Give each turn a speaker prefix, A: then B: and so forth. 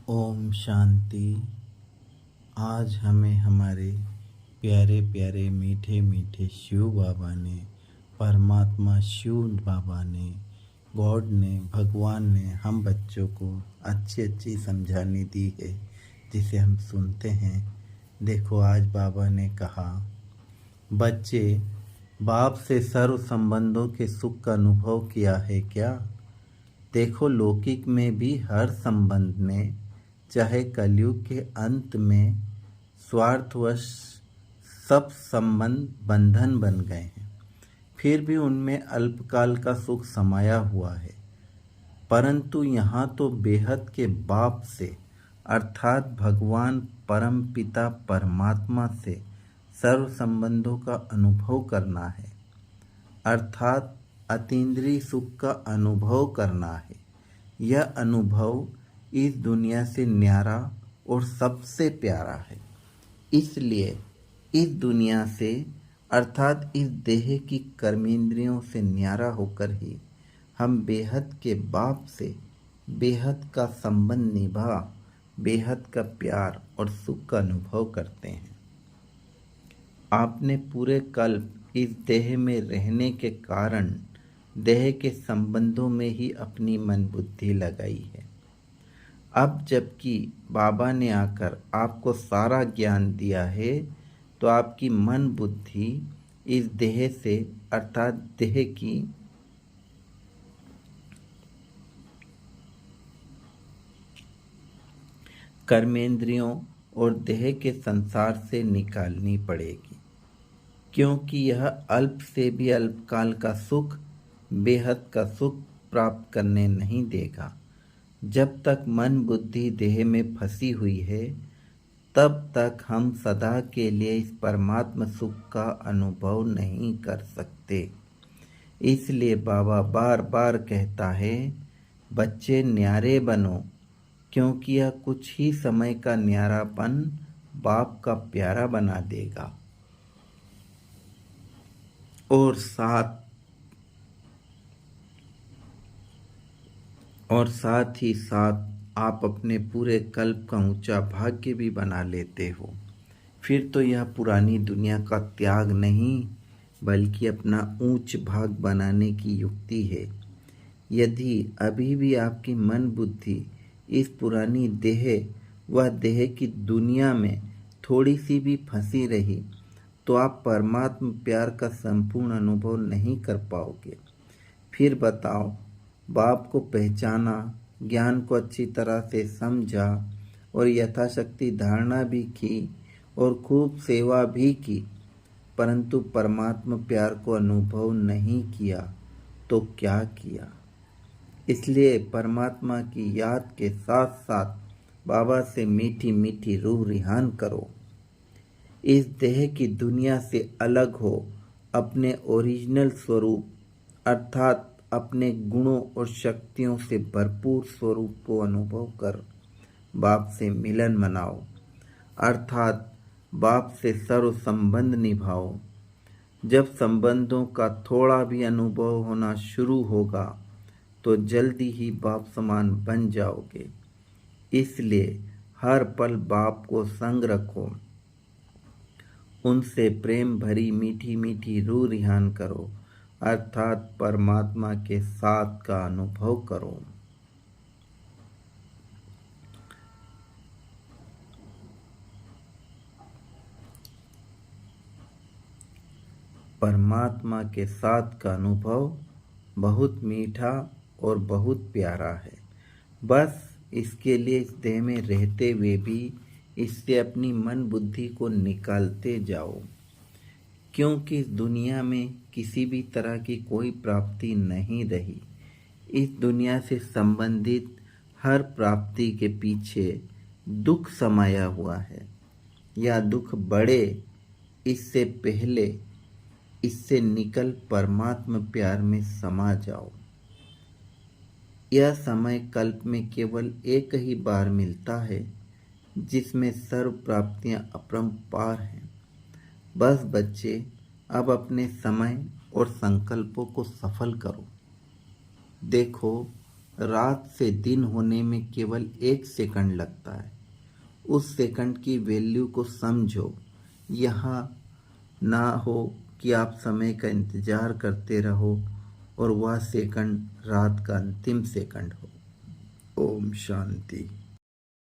A: ओम शांति। आज हमें हमारे प्यारे प्यारे मीठे मीठे शिव बाबा ने, परमात्मा शिव बाबा ने, गॉड ने, भगवान ने हम बच्चों को अच्छी अच्छी समझाने दी है, जिसे हम सुनते हैं। देखो, आज बाबा ने कहा, बच्चे, बाप से सर्व संबंधों के सुख का अनुभव किया है क्या? देखो, लौकिक में भी हर संबंध में, चाहे कलयुग के अंत में स्वार्थवश सब संबंध बंधन बन गए हैं, फिर भी उनमें अल्पकाल का सुख समाया हुआ है। परंतु यहाँ तो बेहद के बाप से अर्थात भगवान परम पिता परमात्मा से सर्व संबंधों का अनुभव करना है, अर्थात अतीन्द्रिय सुख का अनुभव करना है। यह अनुभव इस दुनिया से न्यारा और सबसे प्यारा है। इसलिए इस दुनिया से अर्थात इस देह की कर्मेंद्रियों से न्यारा होकर ही हम बेहद के बाप से बेहद का संबंध निभा बेहद का प्यार और सुख का अनुभव करते हैं। आपने पूरे कल्प इस देह में रहने के कारण देह के संबंधों में ही अपनी मन बुद्धि लगाई है। अब जबकि बाबा ने आकर आपको सारा ज्ञान दिया है, तो आपकी मन बुद्धि इस देह से अर्थात देह की कर्मेंद्रियों और देह के संसार से निकालनी पड़ेगी, क्योंकि यह अल्प से भी अल्पकाल का सुख बेहद का सुख प्राप्त करने नहीं देगा। जब तक मन बुद्धि देह में फंसी हुई है, तब तक हम सदा के लिए इस परमात्मा सुख का अनुभव नहीं कर सकते। इसलिए बाबा बार बार कहता है, बच्चे न्यारे बनो, क्योंकि यह कुछ ही समय का न्यारापन बाप का प्यारा बना देगा। और साथ ही साथ आप अपने पूरे कल्प का ऊंचा भाग्य भी बना लेते हो। फिर तो यह पुरानी दुनिया का त्याग नहीं, बल्कि अपना ऊंच भाग बनाने की युक्ति है। यदि अभी भी आपकी मन बुद्धि इस पुरानी देह व देह की दुनिया में थोड़ी सी भी फंसी रही, तो आप परमात्मा प्यार का संपूर्ण अनुभव नहीं कर पाओगे। फिर बताओ, बाप को पहचाना, ज्ञान को अच्छी तरह से समझा और यथाशक्ति धारणा भी की और खूब सेवा भी की, परंतु परमात्मा प्यार को अनुभव नहीं किया, तो क्या किया? इसलिए परमात्मा की याद के साथ साथ बाबा से मीठी मीठी रूह रिहान करो। इस देह की दुनिया से अलग हो, अपने ओरिजिनल स्वरूप अर्थात अपने गुणों और शक्तियों से भरपूर स्वरूप को अनुभव कर बाप से मिलन मनाओ, अर्थात बाप से सर्व संबंध निभाओ। जब संबंधों का थोड़ा भी अनुभव होना शुरू होगा, तो जल्दी ही बाप समान बन जाओगे। इसलिए हर पल बाप को संग रखो, उनसे प्रेम भरी मीठी मीठी रूह रिहान करो, अर्थात परमात्मा के साथ का अनुभव करो। परमात्मा के साथ का अनुभव बहुत मीठा और बहुत प्यारा है। बस इसके लिए इस देह में रहते हुए भी इससे अपनी मन बुद्धि को निकालते जाओ, क्योंकि इस दुनिया में किसी भी तरह की कोई प्राप्ति नहीं रही। इस दुनिया से संबंधित हर प्राप्ति के पीछे दुख समाया हुआ है, या दुख बढ़े इससे पहले इससे निकल परमात्मा प्यार में समा जाओ। यह समय कल्प में केवल एक ही बार मिलता है, जिसमें सर्व प्राप्तियां अपरंपार हैं। बस बच्चे, अब अपने समय और संकल्पों को सफल करो। देखो, रात से दिन होने में केवल 1 सेकंड लगता है। उस सेकंड की वैल्यू को समझो। यहाँ ना हो कि आप समय का इंतजार करते रहो और वह सेकंड रात का अंतिम सेकंड हो। ओम शांति।